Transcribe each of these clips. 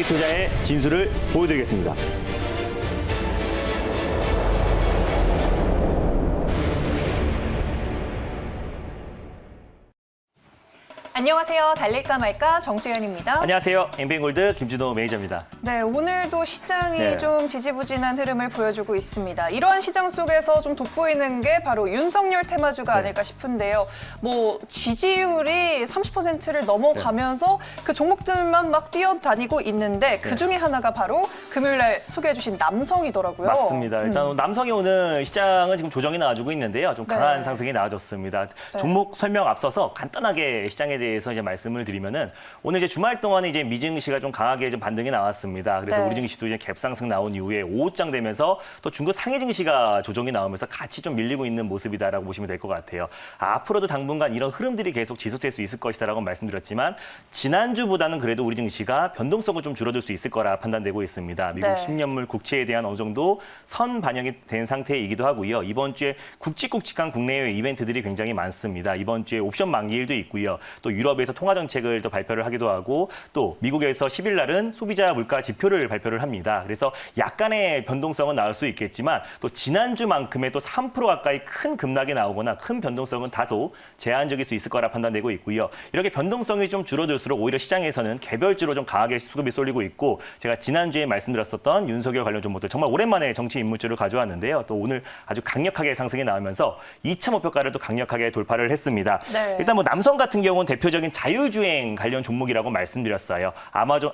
투자의 진수를 보여드리겠습니다. 안녕하세요. 달릴까 말까 정수연입니다. 안녕하세요. 엠비골드 김준호 매니저입니다. 네, 오늘도 시장이 네. 좀 지지부진한 흐름을 보여주고 있습니다. 이러한 시장 속에서 좀 돋보이는 게 바로 윤석열 테마주가 네. 아닐까 싶은데요. 뭐 지지율이 30%를 넘어가면서 그 종목들만 막 뛰어다니고 있는데 그 중에 하나가 바로 금요일날 소개해주신 남성이더라고요. 맞습니다. 일단 남성이 오늘 시장은 지금 조정이 나와주고 있는데요. 좀 강한 네. 상승이 나와줬습니다. 네. 종목 설명 앞서서 간단하게 시장에 대해서 이제 말씀을 드리면은 오늘 이제 주말 동안에 이제 미증시가 좀 강하게 좀 반등이 나왔습니다. 그래서 네. 우리 증시도 이제 갭상승 나온 이후에 오후장 되면서 또 중국 상해 증시가 조정이 나오면서 같이 좀 밀리고 있는 모습이다라고 보시면 될 것 같아요. 앞으로도 당분간 이런 흐름들이 계속 지속될 수 있을 것이다라고 말씀드렸지만 지난주보다는 그래도 우리 증시가 변동성은 좀 줄어들 수 있을 거라 판단되고 있습니다. 미국 네. 10년물 국채에 대한 어느 정도 선 반영이 된 상태이기도 하고요. 이번 주에 굵직굵직한 국내외 이벤트들이 굉장히 많습니다. 이번 주에 옵션 만기일도 있고요. 또 유럽에서 통화 정책을 또 발표를 하기도 하고 또 미국에서 10일 날은 소비자 물가 지표를 발표를 합니다. 그래서 약간의 변동성은 나올 수 있겠지만 또 지난주만큼의 또 3% 가까이 큰 급락이 나오거나 큰 변동성은 다소 제한적일 수 있을 거라 판단되고 있고요. 이렇게 변동성이 좀 줄어들수록 오히려 시장에서는 개별주로 좀 강하게 수급이 쏠리고 있고 제가 지난주에 말씀드렸었던 윤석열 관련 종목들 정말 오랜만에 정치 인물주를 가져왔는데요. 또 오늘 아주 강력하게 상승이 나오면서 2차 목표가를 또 강력하게 돌파를 했습니다. 네. 일단 뭐 남성 같은 경우는 대표적인 자율주행 관련 종목이라고 말씀드렸어요.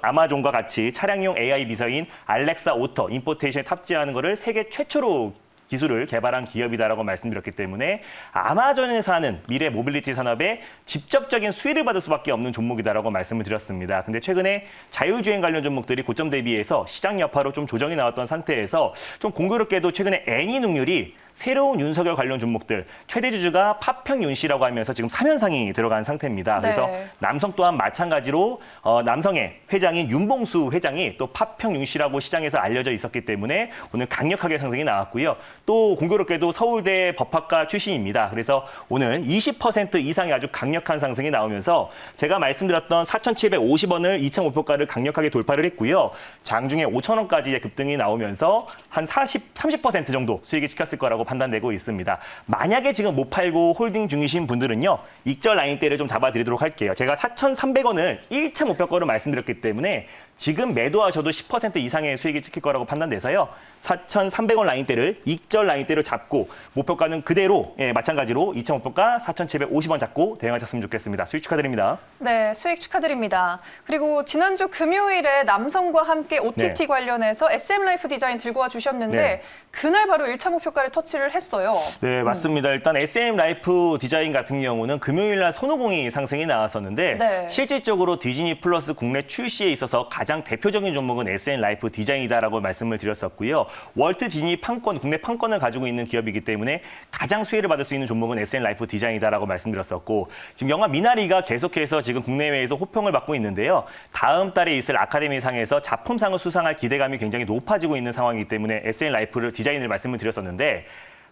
아마존과 같이 차량용 AI 비서인 알렉사 오토 임포테이션에 탑재하는 것을 세계 최초로 기술을 개발한 기업이다라고 말씀드렸기 때문에 아마존에서 하는 미래 모빌리티 산업에 직접적인 수혜를 받을 수밖에 없는 종목이다라고 말씀을 드렸습니다. 근데 최근에 자율주행 관련 종목들이 고점 대비해서 시장 여파로 좀 조정이 나왔던 상태에서 좀 공교롭게도 최근에 애니능률이 새로운 윤석열 관련 종목들 최대 주주가 파평윤 씨라고 하면서 지금 3연상이 들어간 상태입니다. 그래서 네. 남성 또한 마찬가지로 남성의 회장인 윤봉수 회장이 또 파평윤 씨라고 시장에서 알려져 있었기 때문에 오늘 강력하게 상승이 나왔고요. 또 공교롭게도 서울대 법학과 출신입니다. 그래서 오늘 20% 이상의 아주 강력한 상승이 나오면서 제가 말씀드렸던 4,750원을 2차 목표가를 강력하게 돌파를 했고요. 장중에 5,000원까지 급등이 나오면서 한 30% 정도 수익이 찍혔을 거라고 판단되고 있습니다. 만약에 지금 못 팔고 홀딩 중이신 분들은요. 익절 라인대를 좀 잡아드리도록 할게요. 제가 4,300원을 1차 목표가로 말씀드렸기 때문에 지금 매도하셔도 10% 이상의 수익이 찍힐 거라고 판단돼서요. 4,300원 라인대를 익절 라인대로 잡고 목표가는 그대로 마찬가지로 2차 목표가 4,750원 잡고 대응하셨으면 좋겠습니다. 수익 축하드립니다. 네, 수익 축하드립니다. 그리고 지난주 금요일에 남성과 함께 OTT 네. 관련해서 SM라이프 디자인 들고 와 주셨는데 네. 그날 바로 1차 목표가를 터치를 했어요. 네, 맞습니다. 일단 SM 라이프 디자인 같은 경우는 금요일 날 손오공이 상승이 나왔었는데 네. 실질적으로 디즈니 플러스 국내 출시에 있어서 가장 대표적인 종목은 SM 라이프 디자인이다라고 말씀을 드렸었고요. 월트 디즈니 판권, 국내 판권을 가지고 있는 기업이기 때문에 가장 수혜를 받을 수 있는 종목은 SM 라이프 디자인이다라고 말씀드렸었고 지금 영화 미나리가 계속해서 지금 국내외에서 호평을 받고 있는데요. 다음 달에 있을 아카데미상에서 작품상을 수상할 기대감이 굉장히 높아지고 있는 상황이기 때문에 SM 라이프를 디자인을 말씀을 드렸었는데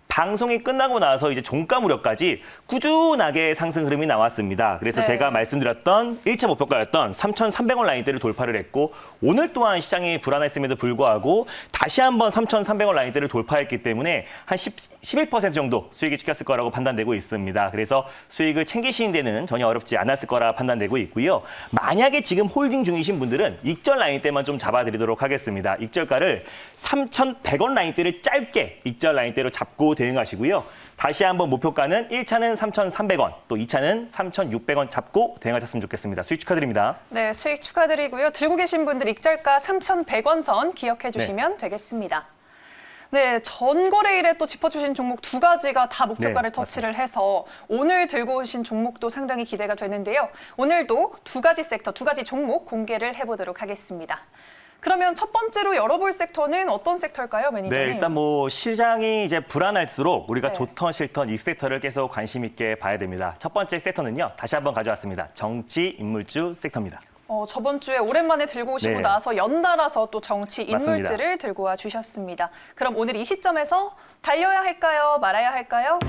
방송이 끝나고 나서 이제 종가 무렵까지 꾸준하게 상승 흐름이 나왔습니다. 그래서 네. 제가 말씀드렸던 1차 목표가였던 3,300원 라인대를 돌파를 했고 오늘 또한 시장이 불안했음에도 불구하고 다시 한번 3,300원 라인대를 돌파했기 때문에 한 11% 정도 수익이 찍혔을 거라고 판단되고 있습니다. 그래서 수익을 챙기시는 데는 전혀 어렵지 않았을 거라 판단되고 있고요. 만약에 지금 홀딩 중이신 분들은 익절 라인대만 좀 잡아드리도록 하겠습니다. 익절가를 3,100원 라인대를 짧게 익절 라인대로 잡고 대응하시고요. 다시 한번 목표가는 1차는 3,300원, 또 2차는 3,600원 잡고 대응하셨으면 좋겠습니다. 수익 축하드립니다. 네, 수익 축하드리고요. 들고 계신 분들 익절가 3,100원 선 기억해 주시면 되겠습니다. 네, 전거래일에 또 짚어주신 종목 두 가지가 다 목표가를 네, 터치를 해서 오늘 들고 오신 종목도 상당히 기대가 되는데요. 오늘도 두 가지 섹터, 두 가지 종목 공개를 해보도록 하겠습니다. 그러면 첫 번째로 열어볼 섹터는 어떤 섹터일까요, 매니저님? 네, 일단 뭐 시장이 이제 불안할수록 우리가 네. 좋던 싫던 이 섹터를 계속 관심 있게 봐야 됩니다. 첫 번째 섹터는요, 다시 한번 가져왔습니다. 정치 인물주 섹터입니다. 저번 주에 오랜만에 들고 오시고 네. 나서 연달아서 또 정치 인물주를 맞습니다. 들고 와 주셨습니다. 그럼 오늘 이 시점에서 달려야 할까요? 말아야 할까요?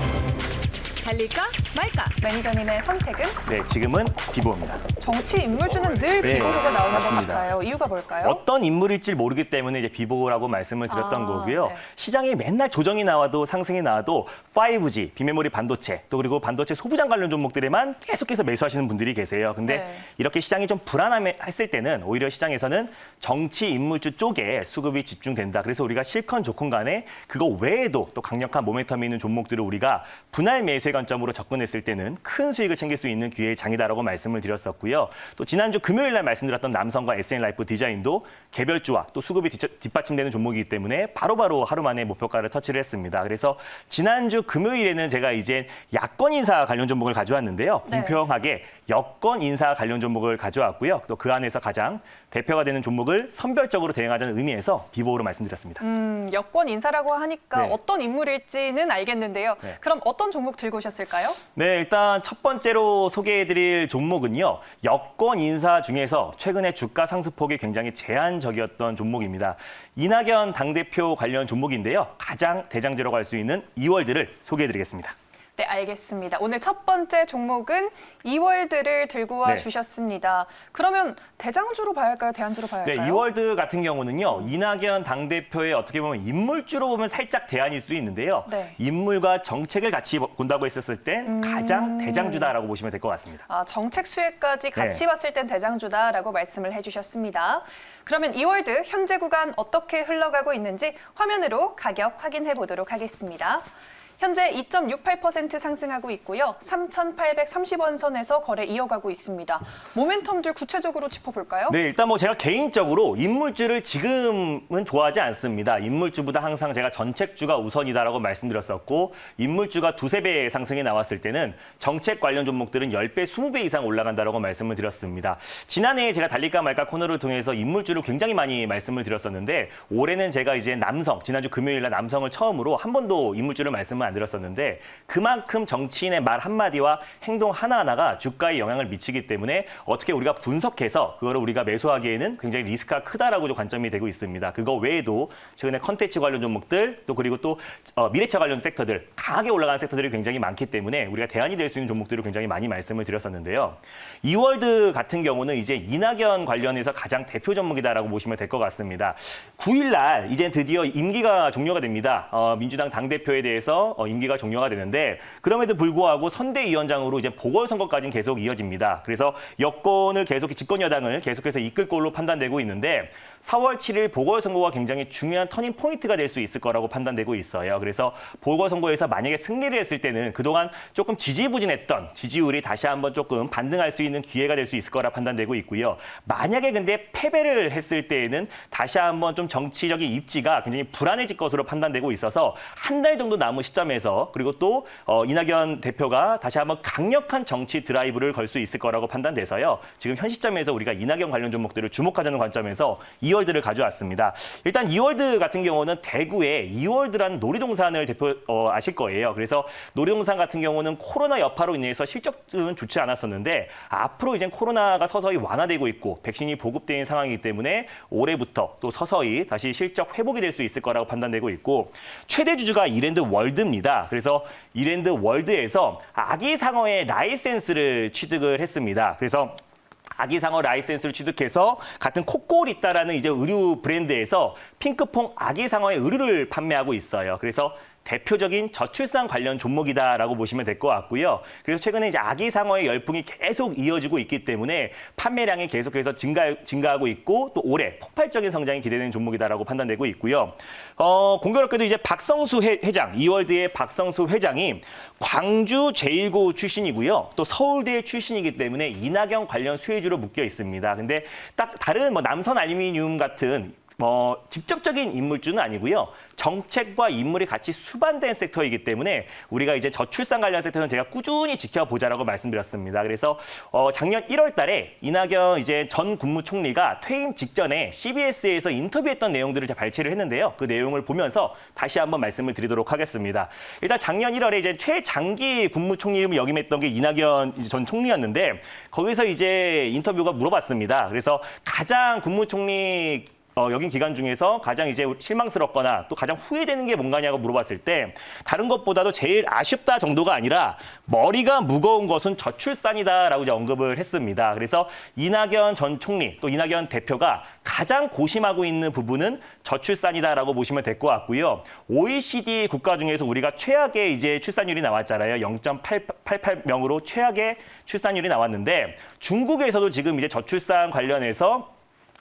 달릴까 말까? 매니저님의 선택은 네, 지금은 비보입니다. 정치 인물주는 늘 네, 비보로가 나오는 맞습니다. 것 같아요. 이유가 뭘까요? 어떤 인물일지 모르기 때문에 이제 비보라고 말씀을 드렸던 아, 거고요. 네. 시장에 맨날 조정이 나와도 상승이 나와도 5G, 비메모리 반도체, 또 그리고 반도체 소부장 관련 종목들에만 계속해서 매수하시는 분들이 계세요. 근데 네. 이렇게 시장이 좀 불안했을 때는 오히려 시장에서는 정치 인물주 쪽에 수급이 집중된다. 그래서 우리가 실컨 조컨 간에 그거 외에도 또 강력한 모멘텀이 있는 종목들을 우리가 분할 매수의 관점으로 접근했을 때는 큰 수익을 챙길 수 있는 기회의 장이다라고 말씀을 드렸었고요. 또 지난주 금요일 날 말씀드렸던 남성과 SN라이프 디자인도 개별주와 또 수급이 뒷받침되는 종목이기 때문에 바로바로 하루 만에 목표가를 터치를 했습니다. 그래서 지난주 금요일에는 제가 이제 야권 인사 관련 종목을 가져왔는데요. 네. 공평하게 여권 인사 관련 종목을 가져왔고요. 또 그 안에서 가장 대표가 되는 종목을 선별적으로 대응하자는 의미에서 비보로 말씀드렸습니다. 여권 인사라고 하니까 네. 어떤 인물일지는 알겠는데요. 네. 그럼 어떤 종목 들고 오셨을까요? 네, 일단 첫 번째로 소개해드릴 종목은요. 여권 인사 중에서 최근에 주가 상승폭이 굉장히 제한적이었던 종목입니다. 이낙연 당대표 관련 종목인데요. 가장 대장주라고 할 수 있는 이월드를 소개해드리겠습니다. 네, 알겠습니다. 오늘 첫 번째 종목은 이월드를 들고 와 네. 주셨습니다. 그러면 대장주로 봐야 할까요? 대안주로 봐야 할까요? 네, 이월드 같은 경우는요. 이낙연 당대표의 어떻게 보면 인물주로 보면 살짝 대안일 수도 있는데요. 네. 인물과 정책을 같이 본다고 했었을 땐 가장 대장주다라고 보시면 될 것 같습니다. 아, 정책 수혜까지 같이 네. 봤을 땐 대장주다라고 말씀을 해주셨습니다. 그러면 이월드 현재 구간 어떻게 흘러가고 있는지 화면으로 가격 확인해 보도록 하겠습니다. 현재 2.68% 상승하고 있고요. 3,830원 선에서 거래 이어가고 있습니다. 모멘텀들 구체적으로 짚어볼까요? 네, 일단 뭐 제가 개인적으로 인물주를 지금은 좋아하지 않습니다. 인물주보다 항상 제가 정책주가 우선이다라고 말씀드렸었고 인물주가 두세 배의 상승이 나왔을 때는 정책 관련 종목들은 10배, 20배 이상 올라간다라고 말씀을 드렸습니다. 지난해 제가 달릴까 말까 코너를 통해서 인물주를 굉장히 많이 말씀을 드렸었는데 올해는 제가 이제 남성, 지난주 금요일 날 남성을 처음으로 한 번도 인물주를 말씀을 안 드렸었는데 그만큼 정치인의 말 한마디와 행동 하나하나가 주가에 영향을 미치기 때문에 어떻게 우리가 분석해서 그거를 우리가 매수하기에는 굉장히 리스크가 크다라고 관점이 되고 있습니다. 그거 외에도 최근에 컨텐츠 관련 종목들 또 그리고 또 미래차 관련 섹터들 강하게 올라가는 섹터들이 굉장히 많기 때문에 우리가 대안이 될 수 있는 종목들을 굉장히 많이 말씀을 드렸었는데요. 이월드 같은 경우는 이제 이낙연 관련해서 가장 대표 종목이다라고 보시면 될 것 같습니다. 9일 날 이제 드디어 임기가 종료가 됩니다. 민주당 당대표에 대해서 임기가 종료가 되는데 그럼에도 불구하고 선대위원장으로 이제 보궐선거까지는 계속 이어집니다. 그래서 여권을 계속 집권 여당을 계속해서 이끌 걸로 판단되고 있는데 4월 7일 보궐선거가 굉장히 중요한 터닝 포인트가 될 수 있을 거라고 판단되고 있어요. 그래서 보궐선거에서 만약에 승리를 했을 때는 그동안 조금 지지부진했던 지지율이 다시 한번 조금 반등할 수 있는 기회가 될 수 있을 거라 판단되고 있고요. 만약에 근데 패배를 했을 때에는 다시 한번 좀 정치적인 입지가 굉장히 불안해질 것으로 판단되고 있어서 한 달 정도 남은 시점에서 그리고 또 이낙연 대표가 다시 한번 강력한 정치 드라이브를 걸 수 있을 거라고 판단돼서요. 지금 현 시점에서 우리가 이낙연 관련 종목들을 주목하자는 관점에서 이월드를 가져왔습니다. 일단 이월드 같은 경우는 대구에 이월드라는 놀이동산을 아실 거예요. 그래서 놀이동산 같은 경우는 코로나 여파로 인해서 실적은 좋지 않았었는데 앞으로 이제 코로나가 서서히 완화되고 있고 백신이 보급된 상황이기 때문에 올해부터 또 서서히 다시 실적 회복이 될 수 있을 거라고 판단되고 있고 최대 주주가 이랜드 월드입니다. 그래서 이랜드 월드에서 아기상어의 라이센스를 취득을 했습니다. 그래서 아기상어 라이센스를 취득해서 같은 코꼬리따라는 이제 의류 브랜드에서 핑크퐁 아기상어의 의류를 판매하고 있어요. 그래서 대표적인 저출산 관련 종목이다라고 보시면 될 것 같고요. 그래서 최근에 이제 아기상어의 열풍이 계속 이어지고 있기 때문에 판매량이 계속해서 증가하고 있고 또 올해 폭발적인 성장이 기대되는 종목이다라고 판단되고 있고요. 공교롭게도 이제 박성수 회장, 이월드의 박성수 회장이 광주 제1고 출신이고요. 또 서울대 출신이기 때문에 이낙연 관련 수혜주로 묶여 있습니다. 근데 딱 다른 뭐 남선 알루미늄 같은 직접적인 인물주는 아니고요. 정책과 인물이 같이 수반된 섹터이기 때문에 우리가 이제 저출산 관련 섹터는 제가 꾸준히 지켜보자라고 말씀드렸습니다. 그래서 작년 1월 달에 이낙연 이제 전 국무총리가 퇴임 직전에 CBS에서 인터뷰했던 내용들을 발췌를 했는데요. 그 내용을 보면서 다시 한번 말씀을 드리도록 하겠습니다. 일단 작년 1월에 이제 최장기 국무총리를 역임했던 게 이낙연 전 총리였는데 거기서 이제 인터뷰가 물어봤습니다. 그래서 가장 국무총리 여긴 기간 중에서 가장 이제 실망스럽거나 또 가장 후회되는 게 뭔가냐고 물어봤을 때 다른 것보다도 제일 아쉽다 정도가 아니라 머리가 무거운 것은 저출산이다라고 이제 언급을 했습니다. 그래서 이낙연 전 총리 또 이낙연 대표가 가장 고심하고 있는 부분은 저출산이다라고 보시면 될 것 같고요. OECD 국가 중에서 우리가 최악의 이제 출산율이 나왔잖아요. 0.88명으로 최악의 출산율이 나왔는데 중국에서도 지금 이제 저출산 관련해서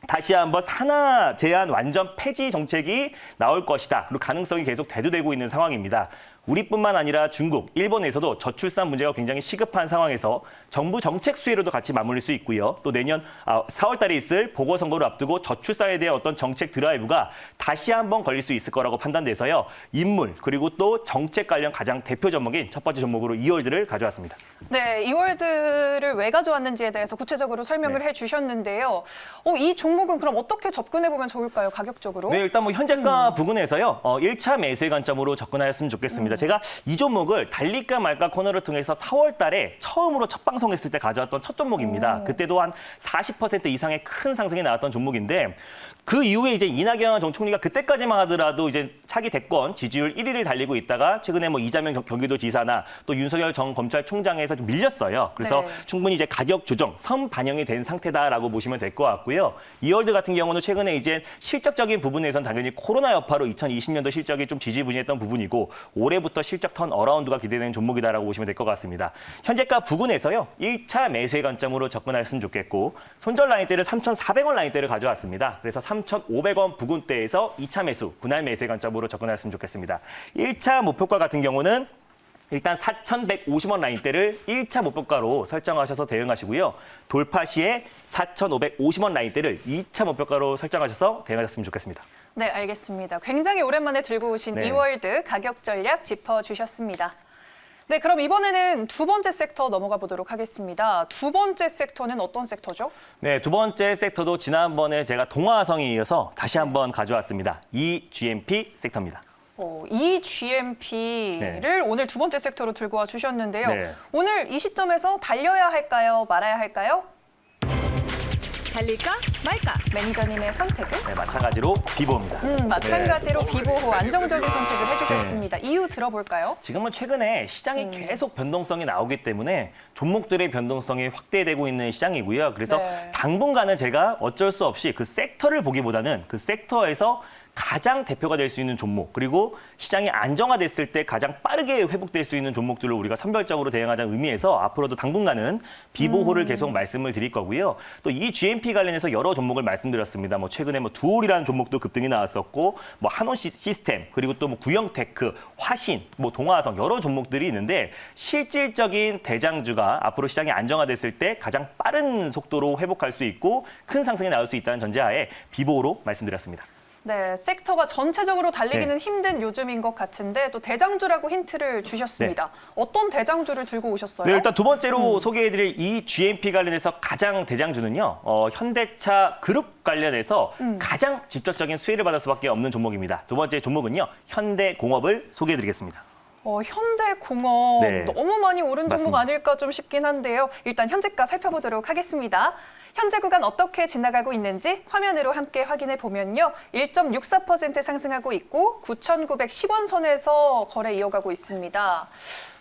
다시 한번 산하 제한 완전 폐지 정책이 나올 것이다. 그리고 가능성이 계속 대두되고 있는 상황입니다. 우리뿐만 아니라 중국, 일본에서도 저출산 문제가 굉장히 시급한 상황에서 정부 정책 수혜로도 같이 맞물릴 수 있고요. 또 내년 4월 달에 있을 보궐선거를 앞두고 저출산에 대한 어떤 정책 드라이브가 다시 한번 걸릴 수 있을 거라고 판단돼서요. 인물 그리고 또 정책 관련 가장 대표 종목인 첫 번째 종목으로 이월드를 가져왔습니다. 네, 이월드를 왜 가져왔는지에 대해서 구체적으로 설명을 해주셨는데요. 이 종목은 그럼 어떻게 접근해보면 좋을까요, 가격적으로? 네, 일단 뭐 현재가 부근에서요. 1차 매수의 관점으로 접근하였으면 좋겠습니다. 제가 이 종목을 달릴까 말까 코너를 통해서 4월 달에 처음으로 첫 방송했을 때 가져왔던 첫 종목입니다. 그때도 한 40% 이상의 큰 상승이 나왔던 종목인데 그 이후에 이제 이낙연 전 총리가 그때까지만 하더라도 이제 차기 대권 지지율 1위를 달리고 있다가 최근에 뭐 이재명 경기도지사나 또 윤석열 전 검찰총장에서 좀 밀렸어요. 그래서 네. 충분히 이제 가격 조정, 선반영이 된 상태다라고 보시면 될 것 같고요. 이월드 같은 경우는 최근에 이제 실적적인 부분에선 당연히 코로나 여파로 2020년도 실적이 좀 지지부진했던 부분이고 올해부터 실적 턴 어라운드가 기대되는 종목이다라고 보시면 될 것 같습니다. 현재가 부근에서요. 1차 매수의 관점으로 접근하셨으면 좋겠고 손절 라인대를 3,400원 라인대를 가져왔습니다. 그래서 3,500원 부근대에서 2차 매수, 분할 매수의 관점으로 접근하셨으면 좋겠습니다. 1차 목표가 같은 경우는 일단 4,150원 라인대를 1차 목표가로 설정하셔서 대응하시고요. 돌파 시에 4,550원 라인대를 2차 목표가로 설정하셔서 대응하셨으면 좋겠습니다. 네, 알겠습니다. 굉장히 오랜만에 들고 오신 네. 이월드 가격 전략 짚어주셨습니다. 네, 그럼 이번에는 두 번째 섹터 넘어가 보도록 하겠습니다. 두 번째 섹터는 어떤 섹터죠? 네, 두 번째 섹터도 지난번에 제가 동화성에 이어서 다시 한번 가져왔습니다. eGMP 섹터입니다. 이 GMP를 오늘 두 번째 섹터로 들고 와 주셨는데요. 네. 오늘 이 시점에서 달려야 할까요? 말아야 할까요? 달릴까 말까? 매니저님의 선택은? 네, 마찬가지로 비보입니다. 마찬가지로 비보호 안정적인 선택을 해주셨습니다. 이유 들어볼까요? 지금은 최근에 시장이 계속 변동성이 나오기 때문에 종목들의 변동성이 확대되고 있는 시장이고요. 그래서 네. 당분간은 제가 어쩔 수 없이 그 섹터를 보기보다는 그 섹터에서 가장 대표가 될 수 있는 종목 그리고 시장이 안정화됐을 때 가장 빠르게 회복될 수 있는 종목들로 우리가 선별적으로 대응하자는 의미에서 앞으로도 당분간은 비보호를 계속 말씀을 드릴 거고요. 또 이 GMP 관련해서 여러 종목을 말씀드렸습니다. 뭐 최근에 뭐 두올이라는 종목도 급등이 나왔었고 뭐 한원 시스템 그리고 또 뭐 구형테크, 화신, 뭐 동화성 여러 종목들이 있는데 실질적인 대장주가 앞으로 시장이 안정화됐을 때 가장 빠른 속도로 회복할 수 있고 큰 상승이 나올 수 있다는 전제하에 비보호로 말씀드렸습니다. 네, 섹터가 전체적으로 달리기는 힘든 요즘인 것 같은데 또 대장주라고 힌트를 주셨습니다. 어떤 대장주를 들고 오셨어요? 네, 일단 두 번째로 소개해드릴 이 GMP 관련해서 가장 대장주는요. 현대차 그룹 관련해서 가장 직접적인 수혜를 받을 수밖에 없는 종목입니다. 두 번째 종목은요. 현대공업을 소개해드리겠습니다. 현대공업 네. 너무 많이 오른 종목 맞습니다. 아닐까 좀 싶긴 한데요. 일단 현재가 살펴보도록 하겠습니다. 현재 구간 어떻게 지나가고 있는지 화면으로 함께 확인해 보면요. 1.64% 상승하고 있고 9,910원 선에서 거래 이어가고 있습니다.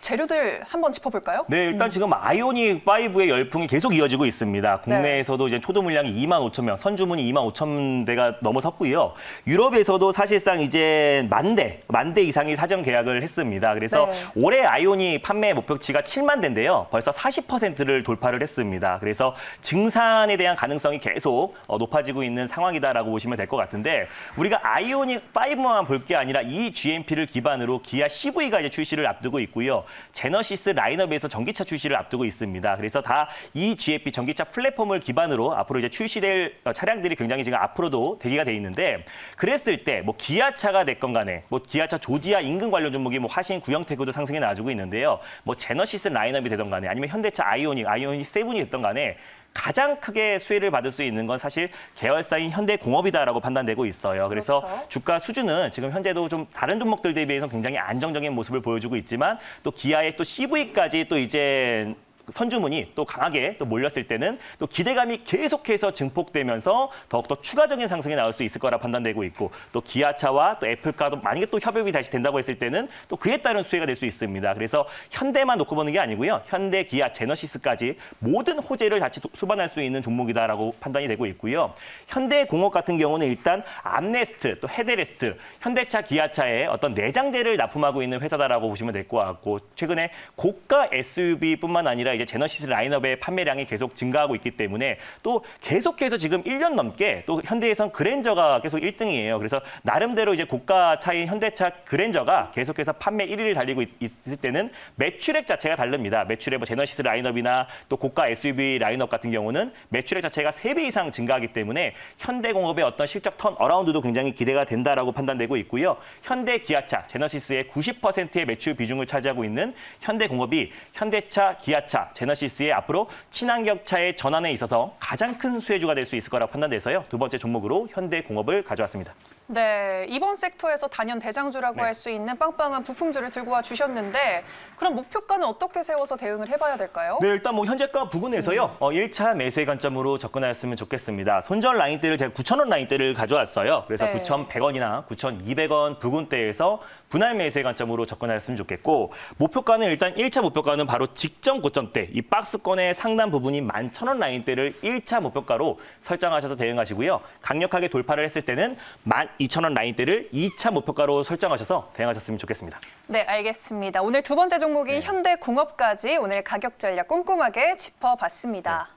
재료들 한번 짚어볼까요? 네, 일단 지금 아이오닉 5의 열풍이 계속 이어지고 있습니다. 국내에서도 이제 초도 물량이 25,000명, 선주문이 25,000대가 넘어섰고요. 유럽에서도 사실상 이제 만 대 이상이 사전 계약을 했습니다. 그래서 네. 올해 아이오닉 판매 목표치가 7만 대인데요. 벌써 40%를 돌파를 했습니다. 그래서 증산에 대한 가능성이 계속 높아지고 있는 상황이다라고 보시면 될 것 같은데 우리가 아이오닉 5만 볼 게 아니라 이 GMP를 기반으로 기아 CV가 이제 출시를 앞두고 있고요. 제너시스 라인업에서 전기차 출시를 앞두고 있습니다. 그래서 다 이 GMP 전기차 플랫폼을 기반으로 앞으로 이제 출시될 차량들이 굉장히 지금 앞으로도 대기가 돼 있는데 그랬을 때 뭐 기아차가 됐건 간에 뭐 기아차 조지아 인근 관련 종목이 뭐 화신 구형태그도 상승해 나와주고 있는데요. 뭐 제너시스 라인업이 되던 간에 아니면 현대차 아이오닉 7이 됐던 간에 가장 크게 수혜를 받을 수 있는 건 사실 계열사인 현대공업이다라고 판단되고 있어요. 그래서 그렇죠. 주가 수준은 지금 현재도 좀 다른 종목들 대비해서 굉장히 안정적인 모습을 보여주고 있지만 또 기아의 또 CV까지 또 이제 선주문이 또 강하게 또 몰렸을 때는 또 기대감이 계속해서 증폭되면서 더욱더 추가적인 상승이 나올 수 있을 거라 판단되고 있고 또 기아차와 또 애플과도 만약에 또 협업이 다시 된다고 했을 때는 또 그에 따른 수혜가 될 수 있습니다. 그래서 현대만 놓고 보는 게 아니고요. 현대, 기아, 제너시스까지 모든 호재를 같이 수반할 수 있는 종목이다라고 판단이 되고 있고요. 현대공업 같은 경우는 일단 암네스트, 또 헤드레스트, 현대차, 기아차에 어떤 내장재를 납품하고 있는 회사다라고 보시면 될 것 같고 최근에 고가 SUV뿐만 아니라 이제 제너시스 라인업의 판매량이 계속 증가하고 있기 때문에 또 계속해서 지금 1년 넘게 또 현대에선 그랜저가 계속 1등이에요. 그래서 나름대로 이제 고가 차인 현대차 그랜저가 계속해서 판매 1위를 달리고 있을 때는 매출액 자체가 다릅니다. 매출액 뭐 제너시스 라인업이나 또 고가 SUV 라인업 같은 경우는 매출액 자체가 3배 이상 증가하기 때문에 현대공업의 어떤 실적 턴 어라운드도 굉장히 기대가 된다라고 판단되고 있고요. 현대 기아차, 제너시스의 90%의 매출 비중을 차지하고 있는 현대공업이 현대차, 기아차, 제너시스의 앞으로 친환경차의 전환에 있어서 가장 큰 수혜주가 될 수 있을 거라고 판단돼서요. 두 번째 종목으로 현대공업을 가져왔습니다. 네, 이번 sek터에서 단연 대장주라고 네. 할 수 있는 빵빵한 부품주를 들고 와 주셨는데 그럼 목표가는 어떻게 세워서 대응을 해봐야 될까요? 네, 일단 뭐 현재가 부근에서요. 1차 매수의 관점으로 접근하였으면 좋겠습니다. 손절 라인대를 제가 9,000원 라인대를 가져왔어요. 그래서 네. 9,100원이나 9,200원 부근대에서 분할 매수의 관점으로 접근하였으면 좋겠고 목표가는 일단 1차 목표가는 바로 직전 고점대 이 박스권의 상단 부분이 11,000원 라인대를 1차 목표가로 설정하셔서 대응하시고요. 강력하게 돌파를 했을 때는 12,000원 라인대를 2차 목표가로 설정하셔서 대응하셨으면 좋겠습니다. 네, 알겠습니다. 오늘 두 번째 종목인 네. 현대공업까지 오늘 가격 전략 꼼꼼하게 짚어봤습니다.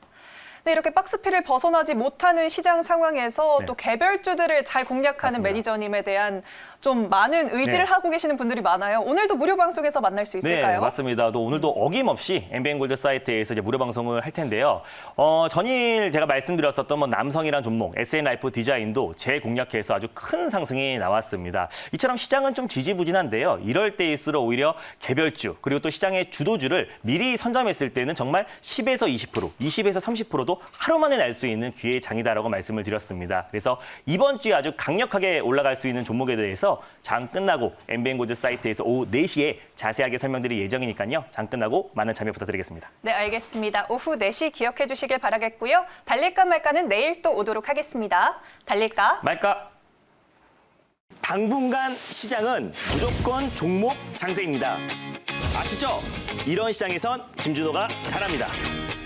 네, 이렇게 박스피를 벗어나지 못하는 시장 상황에서 네. 또 개별주들을 잘 공략하는 맞습니다. 매니저님에 대한 좀 많은 의지를 네. 하고 계시는 분들이 많아요. 오늘도 무료 방송에서 만날 수 있을까요? 네, 맞습니다. 또 오늘도 어김없이 MBN골드 사이트에서 이제 무료 방송을 할 텐데요. 전일 제가 말씀드렸었던 뭐 남성이란 종목, SN라이프 디자인도 재공략해서 아주 큰 상승이 나왔습니다. 이처럼 시장은 좀 지지부진한데요. 이럴 때일수록 오히려 개별주 그리고 또 시장의 주도주를 미리 선점했을 때는 정말 10에서 20%, 20에서 30%도 하루 만에 날 수 있는 기회의 장이다라고 말씀을 드렸습니다. 그래서 이번 주에 아주 강력하게 올라갈 수 있는 종목에 대해서 장 끝나고 MBN골드 사이트에서 오후 4시에 자세하게 설명드릴 예정이니까요. 장 끝나고 많은 참여 부탁드리겠습니다. 네, 알겠습니다. 오후 4시 기억해 주시길 바라겠고요. 달릴까 말까는 내일 또 오도록 하겠습니다. 달릴까? 말까? 당분간 시장은 무조건 종목 장세입니다. 아시죠? 이런 시장에선 김준호가 잘합니다.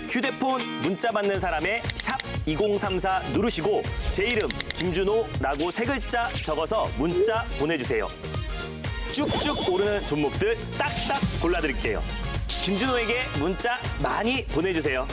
휴대폰 문자 받는 사람의 샵 2034 누르시고 제 이름 김준호라고 3글자 적어서 문자 보내주세요. 쭉쭉 오르는 종목들 딱딱 골라드릴게요. 김준호에게 문자 많이 보내주세요.